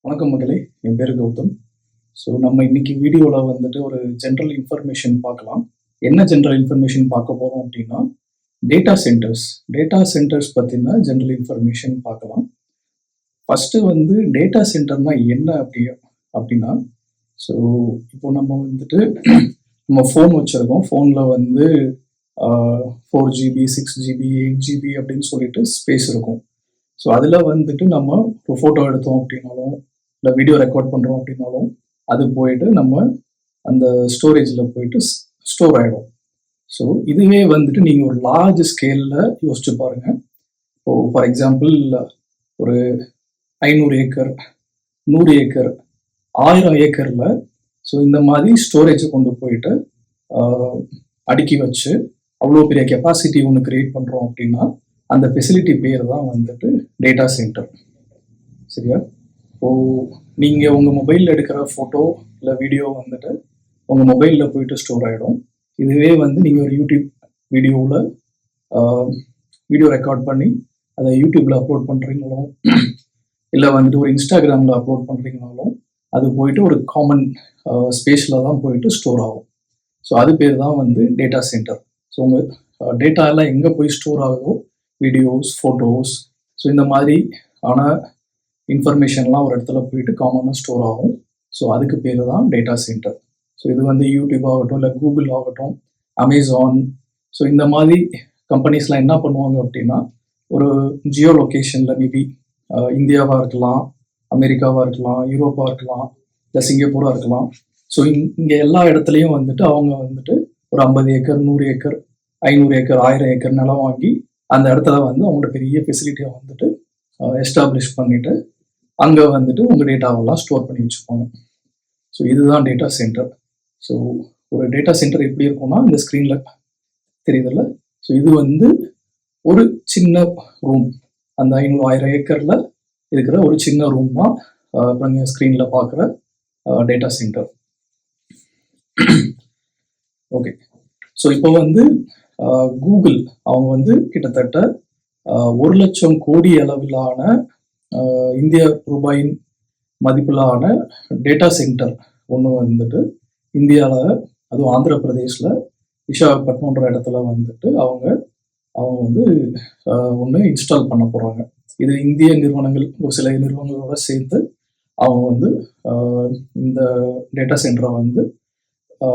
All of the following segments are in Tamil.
வணக்கம் மகளே, என் பேர் கௌதம். ஸோ நம்ம இன்னைக்கு வீடியோவில் வந்துட்டு ஒரு ஜென்ரல் இன்ஃபர்மேஷன் பார்க்கலாம். என்ன ஜென்ரல் இன்ஃபர்மேஷன் பார்க்க போகிறோம் அப்படின்னா, டேட்டா சென்டர்ஸ் பற்றின ஜென்ரல் இன்ஃபர்மேஷன் பார்க்கலாம். ஃபஸ்ட்டு வந்து டேட்டா சென்டர்னா என்ன அப்படின்னா, ஸோ இப்போ நம்ம வந்துட்டு நம்ம ஃபோன் வச்சுருக்கோம். ஃபோனில் வந்து 4GB 6GB 8GB அப்படின்னு சொல்லிட்டு ஸ்பேஸ் இருக்கும். ஸோ அதில் வந்துட்டு நம்ம ஒரு ஃபோட்டோ எடுத்தோம் அப்படின்னாலும் இல்லை வீடியோ ரெக்கார்ட் பண்ணுறோம் அப்படின்னாலும் அது போயிட்டு நம்ம அந்த ஸ்டோரேஜில் போயிட்டு ஸ்டோர் ஆகிடும். ஸோ இதுவே வந்துட்டு நீங்கள் ஒரு லார்ஜ் ஸ்கேலில் யோசிச்சு பாருங்கள். இப்போ ஃபார் எக்ஸாம்பிள் ஒரு 500 ஏக்கர் 100 ஏக்கர் 1000 ஏக்கரில் ஸோ இந்த மாதிரி ஸ்டோரேஜை கொண்டு போயிட்டு அடுக்கி வச்சு அவ்வளோ பெரிய கெப்பாசிட்டி ஒன்று கிரியேட் பண்ணுறோம் அப்படின்னா அந்த ஃபெசிலிட்டி பேர் தான் வந்துட்டு டேட்டா சென்டர். சரியா? ஸோ நீங்கள் உங்கள் மொபைலில் எடுக்கிற ஃபோட்டோ இல்லை வீடியோ வந்துட்டு உங்கள் மொபைலில் போயிட்டு ஸ்டோர் ஆகிடும். இதுவே வந்து நீங்கள் ஒரு யூடியூப் வீடியோவில் வீடியோ ரெக்கார்ட் பண்ணி அதை யூடியூப்பில் அப்லோட் பண்ணுறீங்களும் இல்லை வந்துட்டு ஒரு இன்ஸ்டாகிராமில் அப்லோட் பண்ணுறீங்கனாலும் அது போயிட்டு ஒரு காமன் ஸ்பேஸில் தான் போயிட்டு ஸ்டோர் ஆகும். ஸோ அது பேர் தான் வந்து டேட்டா சென்டர். ஸோ உங்கள் டேட்டா எல்லாம் எங்கே போய் ஸ்டோர் ஆகுதோ, வீடியோஸ், ஃபோட்டோஸ், ஸோ இந்த மாதிரி ஆனால் இன்ஃபர்மேஷன்லாம் ஒரு இடத்துல போயிட்டு காமனாக ஸ்டோர் ஆகும். ஸோ அதுக்கு பேர் தான் டேட்டா சென்டர். ஸோ இது வந்து யூடியூப் ஆகட்டும் இல்லை கூகுள் ஆகட்டும், அமேசான், ஸோ இந்த மாதிரி கம்பெனிஸ்லாம் என்ன பண்ணுவாங்க அப்படின்னா, ஒரு ஜியோ லொக்கேஷனில் மேபி இந்தியாவாக இருக்கலாம், அமெரிக்காவாக இருக்கலாம், யூரோப்பாக இருக்கலாம், இல்லை சிங்கப்பூராக இருக்கலாம். ஸோ இங்கே எல்லா இடத்துலையும் வந்துட்டு அவங்க வந்துட்டு ஒரு 50 ஏக்கர் 100 ஏக்கர் 500 ஏக்கர் 1000 ஏக்கர் நிலம் வாங்கி அந்த இடத்துல வந்து அவங்களோட பெரிய ஃபெசிலிட்டியை வந்துட்டு எஸ்டாப்ளிஷ் பண்ணிட்டு அங்கே வந்துட்டு உங்கள் டேட்டாவெல்லாம் ஸ்டோர் பண்ணி வச்சுப்பாங்க. ஸோ இதுதான் டேட்டா சென்டர். ஸோ ஒரு டேட்டா சென்டர் எப்படி இருக்கும்னா இந்த ஸ்க்ரீனில் தெரியுதுல்ல, ஸோ இது வந்து ஒரு சின்ன ரூம், அந்த 500-1000 ஏக்கரில் இருக்கிற ஒரு சின்ன ரூம் தான் இப்போ நீங்கள் ஸ்க்ரீனில் பார்க்குற டேட்டா சென்டர். ஓகே, ஸோ இப்போ வந்து கூகுள் அவங்க வந்து கிட்டத்தட்ட 1,00,000 கோடி அளவிலான இந்திய ரூபாயின் மதிப்பிலான டேட்டா சென்டர் ஒன்று வந்துட்டு இந்தியாவில், அதுவும் ஆந்திர பிரதேஷில் விசாகப்பட்டினம்ன்ற இடத்துல வந்துட்டு அவங்க வந்து ஒன்று இன்ஸ்டால் பண்ண போகிறாங்க. இது இந்திய நிறுவனங்கள், ஒரு சில நிறுவனங்களோட சேர்ந்து அவங்க வந்து இந்த டேட்டா சென்டரை வந்து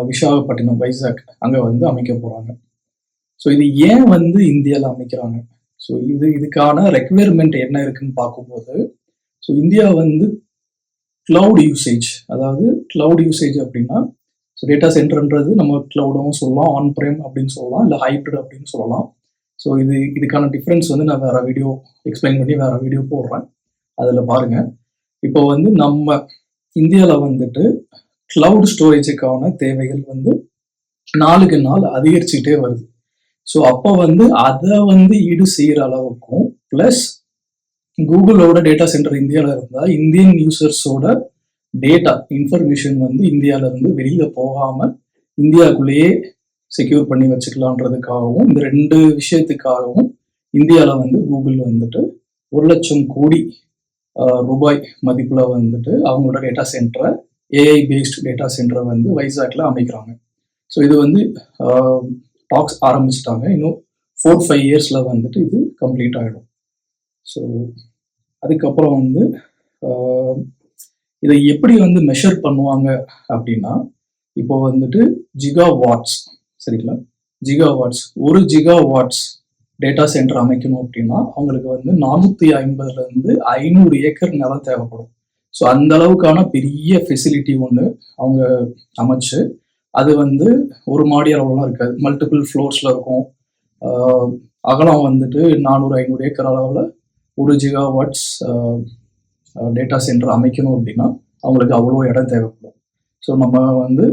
விசாகப்பட்டினம், வைசாக் அங்கே வந்து அமைக்க போகிறாங்க. ஸோ இது ஏன் வந்து இந்தியாவில் அமைக்கிறாங்க? ஸோ இதுக்கான ரெக்குயர்மெண்ட் என்ன இருக்குன்னு பார்க்கும்போது, ஸோ இந்தியா வந்து கிளவுட் யூசேஜ், அதாவது கிளவுட் யூசேஜ் அப்படின்னா, ஸோ டேட்டா சென்டர்ன்றது நம்ம கிளவுடும் சொல்லலாம், ஆன் பிரைம் அப்படின்னு சொல்லலாம், இல்லை ஹைப்ரிட் அப்படின்னு சொல்லலாம். ஸோ இதுக்கான டிஃப்ரென்ஸ் வந்து நான் வேறு வீடியோ எக்ஸ்பிளைன் பண்ணி வேறு வீடியோ போடுறேன், அதில் பாருங்கள். இப்போ வந்து நம்ம இந்தியாவில் வந்துட்டு கிளவுட் ஸ்டோரேஜுக்கான தேவைகள் வந்து நாளுக்கு நாள் அதிகரிச்சுக்கிட்டே வருது. ஸோ அப்போ வந்து அதை வந்து ஈடு செய்கிற அளவுக்கும் ப்ளஸ் கூகுளோட டேட்டா சென்டர் இந்தியாவில் இருந்தால் இந்தியன் யூசர்ஸோட டேட்டா இன்ஃபர்மேஷன் வந்து இந்தியாவிலேருந்து வெளியில் போகாமல் இந்தியாவுக்குள்ளேயே செக்யூர் பண்ணி வச்சுக்கலான்றதுக்காகவும், இந்த 2 விஷயத்துக்காகவும் இந்தியாவில் வந்து கூகுள் வந்துட்டு 1,00,000 கோடி ரூபாய் மதிப்பில் வந்துட்டு அவங்களோட டேட்டா சென்டரை, ஏஐ பேஸ்ட் டேட்டா சென்டரை வந்து வைசாக்ல அமைக்கிறாங்க. ஸோ இது வந்து டாக்ஸ் ஆரம்பிச்சிட்டாங்க. இன்னும் 4-5 இயர்ஸில் வந்துட்டு இது கம்ப்ளீட் ஆகிடும். ஸோ அதுக்கப்புறம் வந்து இதை எப்படி வந்து மெஷர் பண்ணுவாங்க அப்படின்னா, இப்போ வந்துட்டு ஜிகாவாட்ஸ், சரிங்களா, ஜிகாவாட்ஸ், 1 ஜிகாவாட்ஸ் டேட்டா சென்டர் அமைக்கணும் அப்படின்னா அவங்களுக்கு வந்து 450 500 ஏக்கர் நிலம் தேவைப்படும். ஸோ அந்த அளவுக்கான பெரிய ஃபெசிலிட்டி ஒன்று அவங்க அமைச்சு, அது வந்து ஒரு மாடி அளவுலாம் இருக்காது, மல்டிபிள் ஃப்ளோர்ஸில் இருக்கும். அகலம் வந்துட்டு 400-500 ஏக்கர் அளவில் 1 ஜிகாவாட்ஸ் டேட்டா சென்டர் அமைக்கணும் அப்படின்னா அவங்களுக்கு அவ்வளோ இடம் தேவைப்படும். ஸோ நம்ம வந்து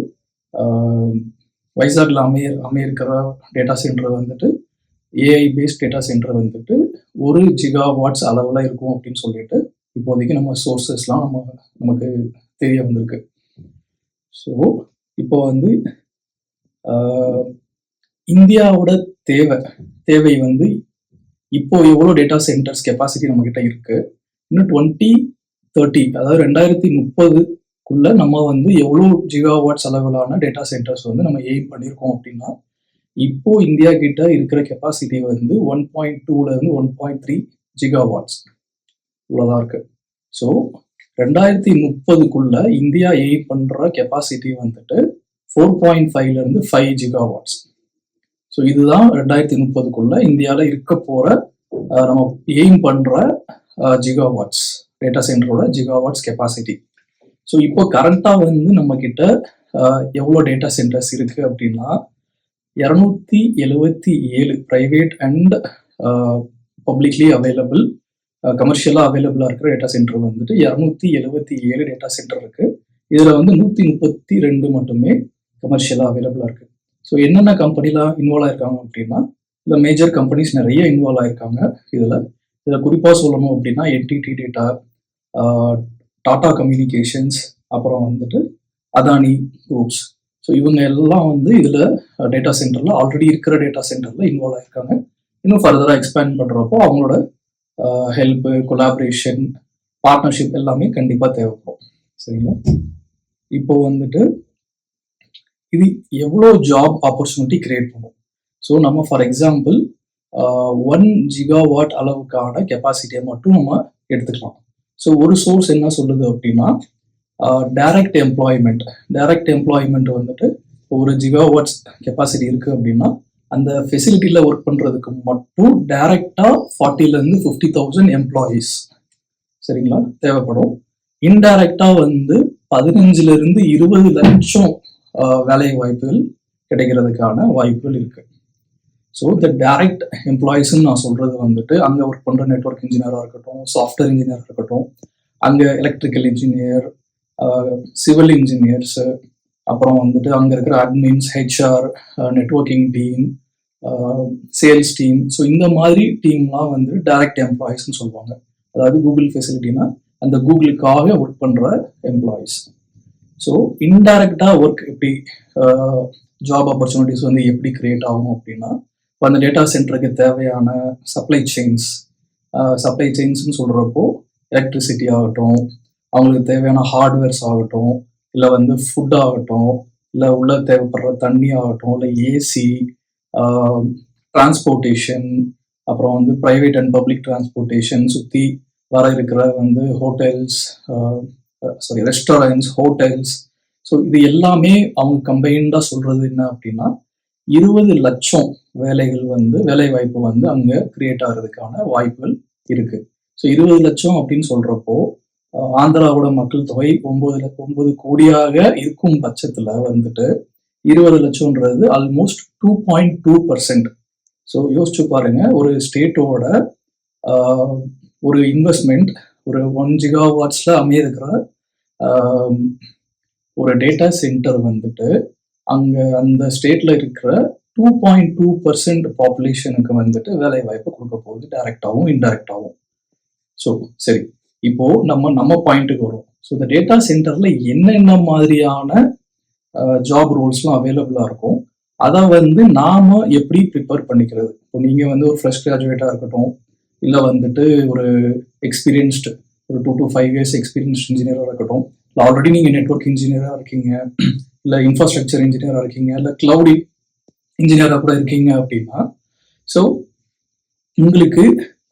வைசாக்ல அமையிருக்கிற டேட்டா சென்டர் வந்துட்டு ஏஐ பேஸ்ட் டேட்டா சென்டர் வந்துட்டு 1 ஜிகாவாட்ஸ் அளவில் இருக்கும் அப்படின்னு சொல்லிட்டு இப்போதைக்கு நம்ம சோர்சஸ்லாம் நமக்கு தெரிய வந்திருக்கு. ஸோ இப்போ வந்து இந்தியாவோட தேவை வந்து இப்போ எவ்வளோ டேட்டா சென்டர்ஸ் கெப்பாசிட்டி நம்மக்கிட்ட இருக்கு, இன்னும் 2030, அதாவது 2030க்குள்ள நம்ம வந்து எவ்வளோ ஜிகாவாட்ஸ் அளவிலான டேட்டா சென்டர்ஸ் வந்து நம்ம எய்ம் பண்ணியிருக்கோம் அப்படின்னா, இப்போ இந்தியா கிட்ட இருக்கிற கெப்பாசிட்டி வந்து 1.2லேருந்து 1.3 ஜிகாவாட்ஸ் இவ்வளோதான் இருக்கு. ஸோ 2030க்குள்ள இந்தியா எய்ம் பண்ற கெப்பாசிட்டி வந்துட்டு 4.5லேருந்து 5 ஜிகாவாட்ஸ். ஸோ இதுதான் 2030க்குள்ள இந்தியாவில் இருக்க போற நம்ம எய்ம் பண்ற ஜிகாவாட்ஸ், டேட்டா சென்டரோட ஜிகாவாட்ஸ் கெப்பாசிட்டி. ஸோ இப்போ கரண்டா வந்து நம்ம கிட்ட எவ்வளோ டேட்டா சென்டர்ஸ் இருக்கு அப்படின்னா 277 பிரைவேட் அண்ட் பப்ளிக்லி அவைலபிள், கமர்ஷியலாக அவைலபிளாக இருக்கிற டேட்டா சென்டர் வந்துட்டு 277 டேட்டா சென்டர் இருக்கு. இதில் வந்து 132 மட்டுமே கமர்ஷியலாக அவைலபிளாக இருக்கு. ஸோ என்னென்ன கம்பெனிலாம் இன்வால்வ் ஆயிருக்காங்க அப்படின்னா, இல்லை மேஜர் கம்பெனிஸ் நிறைய இன்வால்வ் ஆயிருக்காங்க. இதில் குறிப்பாக சொல்லணும் அப்படின்னா என்டிடி டேட்டா, டாடா கம்யூனிகேஷன்ஸ், அப்புறம் வந்துட்டு அதானி குரூப்ஸ். ஸோ இவங்க எல்லாம் வந்து இதில் டேட்டா சென்டரில் ஆல்ரெடி இருக்கிற டேட்டா சென்டரில் இன்வால்வ் ஆயிருக்காங்க. இன்னும் ஃபர்தராக எக்ஸ்பேண்ட் பண்ணுறப்போ அவங்களோட ஹெல்ப்பு, கொலாபரேஷன், பார்ட்னர்ஷிப் எல்லாமே கண்டிப்பாக தேவைப்படும். சரிங்களா? இப்போ வந்துட்டு இது எவ்வளோ ஜாப் ஆப்பர்ச்சுனிட்டி கிரியேட் பண்ணும். ஸோ நம்ம ஃபார் எக்ஸாம்பிள் 1 ஜிகாவாட் அளவுக்கான கெப்பாசிட்டியை மட்டும் நம்ம எடுத்துக்கலாம். ஸோ ஒரு சோர்ஸ் என்ன சொல்லுது அப்படின்னா, டைரக்ட் எம்ப்ளாய்மெண்ட் வந்துட்டு ஒரு ஜிகாவாட்ஸ் கெப்பாசிட்டி இருக்கு அப்படின்னா அந்த ஃபெசிலிட்டியில் ஒர்க் பண்ணுறதுக்கு மட்டும் டைரக்டா 40,000 to 50,000 எம்ப்ளாயீஸ் சரிங்களா தேவைப்படும். இன்டைரக்டா வந்து 15,000 to 20 லட்சம் வேலை வாய்ப்புகள் கிடைக்கிறதுக்கான வாய்ப்புகள் இருக்கு. ஸோ இந்த டைரக்ட் எம்ப்ளாயீஸ்ன்னு நான் சொல்றது வந்துட்டு அங்கே ஒர்க் பண்ணுற நெட்வொர்க் இன்ஜினியராக இருக்கட்டும், சாஃப்ட்வேர் இன்ஜினியராக இருக்கட்டும், அங்கே எலக்ட்ரிக்கல் இன்ஜினியர், சிவில் இன்ஜினியர்ஸ், அப்புறம் வந்துட்டு அங்கே இருக்கிற admins, HR, networking team, sales team. So இந்த மாதிரி டீம்லாம் வந்து டைரக்ட் எம்ப்ளாயீஸ்ன்னு சொல்லுவாங்க. அதாவது கூகுள் ஃபெசிலிட்டினா அந்த கூகுளுக்காக ஒர்க் பண்ணுற எம்ப்ளாயீஸ். ஸோ இன்டைரக்டா ஒர்க் எப்படி ஜாப் ஆப்பர்ச்சுனிட்டிஸ் வந்து எப்படி கிரியேட் ஆகும் அப்படின்னா, இப்போ அந்த டேட்டா சென்டருக்கு தேவையான சப்ளை செயின்ஸ்ன்னு சொல்கிறப்போ எலக்ட்ரிசிட்டி ஆகட்டும், அவங்களுக்கு தேவையான ஹார்ட்வேர்ஸ் ஆகட்டும், இல்லை வந்து ஃபுட் ஆகட்டும், இல்லை உள்ள தேவைப்படுற தண்ணி ஆகட்டும், இல்லை ஏசி, டிரான்ஸ்போர்ட்டேஷன், அப்புறம் வந்து ப்ரைவேட் அண்ட் பப்ளிக் டிரான்ஸ்போர்ட்டேஷன், சுற்றி வர இருக்கிற வந்து ஹோட்டல்ஸ், ரெஸ்டாரண்ட்ஸ், ஹோட்டல்ஸ். ஸோ இது எல்லாமே அவங்க கம்பைன்டாக சொல்றது என்ன அப்படின்னா 20 லட்சம் வேலை வாய்ப்பு வந்து அங்க கிரியேட் ஆகிறதுக்கான வாய்ப்புகள் இருக்கு. ஸோ 20 லட்சம் அப்படின்னு சொல்றப்போ ஆந்திராவோட மக்கள் தொகை 9 கோடியாக இருக்கும் பட்சத்துல வந்துட்டு 20 லட்சம்ன்றது ஆல்மோஸ்ட் 2.2%. ஸோ யோசிச்சு பாருங்க, ஒரு ஸ்டேட்டோட ஒரு இன்வெஸ்ட்மெண்ட் ஒரு 1 ஜிகாவாட்ஸ்ல அமையிருக்கிற ஒரு டேட்டா சென்டர் வந்துட்டு அங்க அந்த ஸ்டேட்ல இருக்கிற 2.2% பாப்புலேஷனுக்கு வந்துட்டு வேலை வாய்ப்பு கொடுக்க போகுது, டைரக்டாகவும் இன்டைரக்டாகவும். ஸோ சரி, இப்போ நம்ம பாயிண்ட்டுக்கு வரும். ஸோ இந்த டேட்டா சென்டர்ல என்னென்ன மாதிரியான ஜாப் ரோல்ஸ்லாம் அவைலபிளா இருக்கும், அதை வந்து நாம எப்படி ப்ரிப்பேர் பண்ணிக்கிறது. இப்போ நீங்க வந்து ஒரு ஃப்ரெஷ் கிராஜுவேட்டா இருக்கட்டும், இல்லை வந்துட்டு ஒரு எக்ஸ்பீரியன்ஸ்டு ஒரு 2 to 5 years எக்ஸ்பீரியன்ஸ்ட் இன்ஜினியராக இருக்கட்டும், இல்லை ஆல்ரெடி நீங்கள் நெட்வொர்க் இன்ஜினியராக இருக்கீங்க, இல்லை இன்ஃப்ராஸ்ட்ரக்சர் இன்ஜினியராக இருக்கீங்க, இல்லை கிளவுட் இன்ஜினியராக கூட இருக்கீங்க அப்படின்னா, ஸோ உங்களுக்கு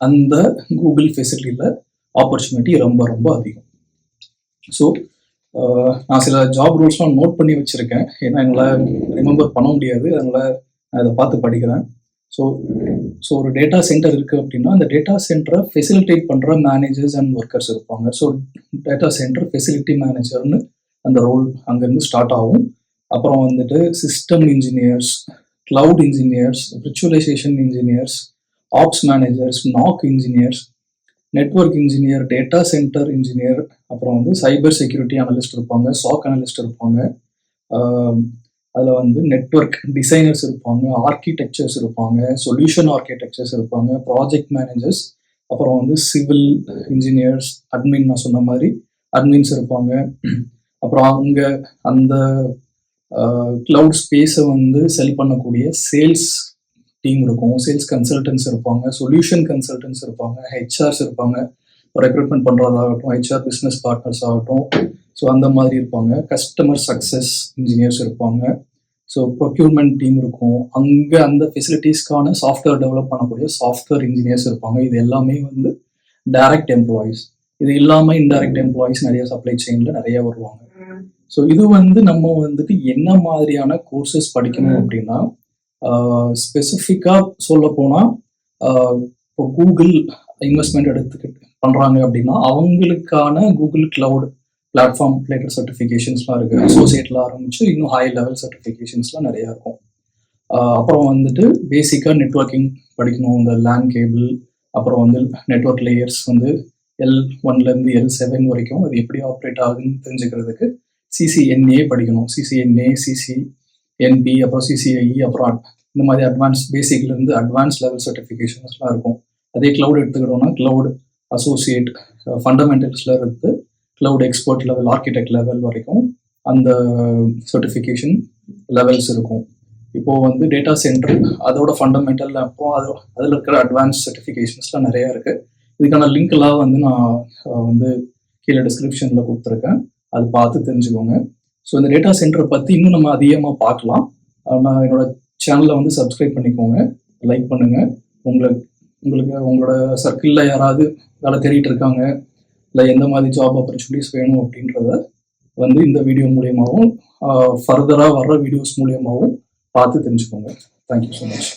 அந்த கூகுள் ஃபெசிலிட்டியில் ஆப்பர்ச்சுனிட்டி ரொம்ப ரொம்ப அதிகம். ஸோ நான் சில ஜாப் ரூல்ஸ்லாம் நோட் பண்ணி வச்சுருக்கேன், ஏன்னா என்னால் ரிமெம்பர் பண்ண முடியாது, அதனால் நான் இதை பார்த்து படிக்கிறேன். ஸோ ஒரு டேட்டா சென்டர் இருக்குது அப்படின்னா அந்த டேட்டா சென்டரை ஃபெசிலிட்டேட் பண்ணுற மேனேஜர்ஸ் அண்ட் ஒர்க்கர்ஸ் இருப்பாங்க. ஸோ டேட்டா சென்டர் ஃபெசிலிட்டி மேனேஜர்னு அந்த ரோல் அங்கேருந்து ஸ்டார்ட் ஆகும். அப்புறம் வந்துட்டு system engineers, cloud engineers, virtualisation engineers, apps managers, knock engineers, network engineer, data centre engineer, அப்புறம் வந்து சைபர் செக்யூரிட்டி அனலிஸ்ட் இருப்பாங்க, சாக் அனலிஸ்ட் இருப்பாங்க, அதில் வந்து நெட்வொர்க் டிசைனர்ஸ் இருப்பாங்க, ஆர்கிடெக்சர்ஸ் இருப்பாங்க, சொல்யூஷன் ஆர்கிடெக்சர்ஸ் இருப்பாங்க, ப்ராஜெக்ட் மேனேஜர்ஸ், அப்புறம் வந்து சிவில் இன்ஜினியர்ஸ், அட்மின், நான் சொன்ன மாதிரி அட்மின்ஸ் இருப்பாங்க. அப்புறம் அங்கே அந்த கிளவுட் ஸ்பேஸை வந்து செல் பண்ணக்கூடிய சேல்ஸ் டீம் இருக்கும், சேல்ஸ் கன்சல்டன்ஸ் இருப்பாங்க, சொல்யூஷன் கன்சல்டன்ஸ் இருப்பாங்க, ஹெச்ஆர்ஸ் இருப்பாங்க, ரெக்ரூட்மெண்ட் பண்ணுறதாகட்டும், ஹெச்ஆர் பிஸ்னஸ் பார்ட்னர்ஸ் ஆகட்டும், ஸோ அந்த மாதிரி இருப்பாங்க. கஸ்டமர் சக்ஸஸ் இன்ஜினியர்ஸ் இருப்பாங்க. ஸோ ப்ரொக்யூர்மெண்ட் டீம் இருக்கும். அங்கே அந்த ஃபெசிலிட்டிஸ்க்கான சாஃப்ட்வேர் டெவலப் பண்ணக்கூடிய சாஃப்ட்வேர் இன்ஜினியர்ஸ் இருப்பாங்க. இது எல்லாமே வந்து டைரக்ட் எம்ப்ளாயீஸ். இது இல்லாமல் இன்டைரக்ட் எம்ப்ளாயீஸ் நிறைய சப்ளை செயினில் நிறைய வருவாங்க. ஸோ இது வந்து நம்ம வந்துட்டு என்ன மாதிரியான கோர்சஸ் படிக்கணும் அப்படின்னா, ஸ்பெசிஃபிக்காக சொல்ல போனால் இப்போ கூகுள் இன்வெஸ்ட்மெண்ட் எடுத்துக்கிட்டு பண்ணுறாங்க அப்படின்னா அவங்களுக்கான கூகுள் கிளவுட் பிளாட்ஃபார்ம் ரிலேட்டட் சர்டிஃபிகேஷன்ஸ்லாம் இருக்குது. அசோசியேட்டில் ஆரம்பிச்சு இன்னும் ஹை லெவல் சர்டிஃபிகேஷன்ஸ்லாம் நிறையா இருக்கும். அப்புறம் வந்துட்டு பேசிக்காக நெட்ஒர்க்கிங் படிக்கணும். இந்த லேன் கேபிள், அப்புறம் வந்து நெட்ஒர்க் லேயர்ஸ் வந்து L1லேருந்து L7 வரைக்கும் அது எப்படி ஆப்ரேட் ஆகுதுன்னு தெரிஞ்சுக்கிறதுக்கு CCNA படிக்கணும். CCNA, CCNB, அப்புறம் CCIE, அப்புறம் இந்த மாதிரி அட்வான்ஸ் பேசிக்லேருந்து அட்வான்ஸ் லெவல் சர்டிஃபிகேஷன்ஸ்லாம் இருக்கும். அதே கிளவுட் எடுத்துக்கிட்டோம்னா கிளவுட் அசோசியேட் ஃபண்டமெண்டல்ஸில் இருந்து cloud expert level, architect level வரைக்கும் அந்த சர்டிஃபிகேஷன் லெவல்ஸ் இருக்கும். இப்போது வந்து டேட்டா சென்டர் அதோட ஃபண்டமெண்டல், அப்புறம் அதில் இருக்கிற அட்வான்ஸ் சர்டிஃபிகேஷன்ஸ்லாம் நிறையா இருக்குது. இதுக்கான லிங்க்லாம் வந்து நான் வந்து கீழே டிஸ்கிரிப்ஷனில் கொடுத்துருக்கேன், அது பார்த்து தெரிஞ்சுக்கோங்க. ஸோ இந்த டேட்டா சென்டரை பற்றி இன்னும் நம்ம அதிகமாக பார்க்கலாம். நான் என்னோட சேனலை வந்து சப்ஸ்கிரைப் பண்ணிக்கோங்க, லைக் பண்ணுங்கள். உங்களுக்கு உங்களோட சர்க்கிளில் யாராவது வேலை தேடிட்டு இருக்காங்க, இல்லை எந்த மாதிரி ஜாப் ஆப்பர்ச்சுனிட்டிஸ் வேணும் அப்படின்றத வந்து இந்த வீடியோ மூலியமாகவும் ஃபர்தராக வர்ற வீடியோஸ் மூலியமாகவும் பார்த்து தெரிஞ்சுக்கோங்க. Thank you so much.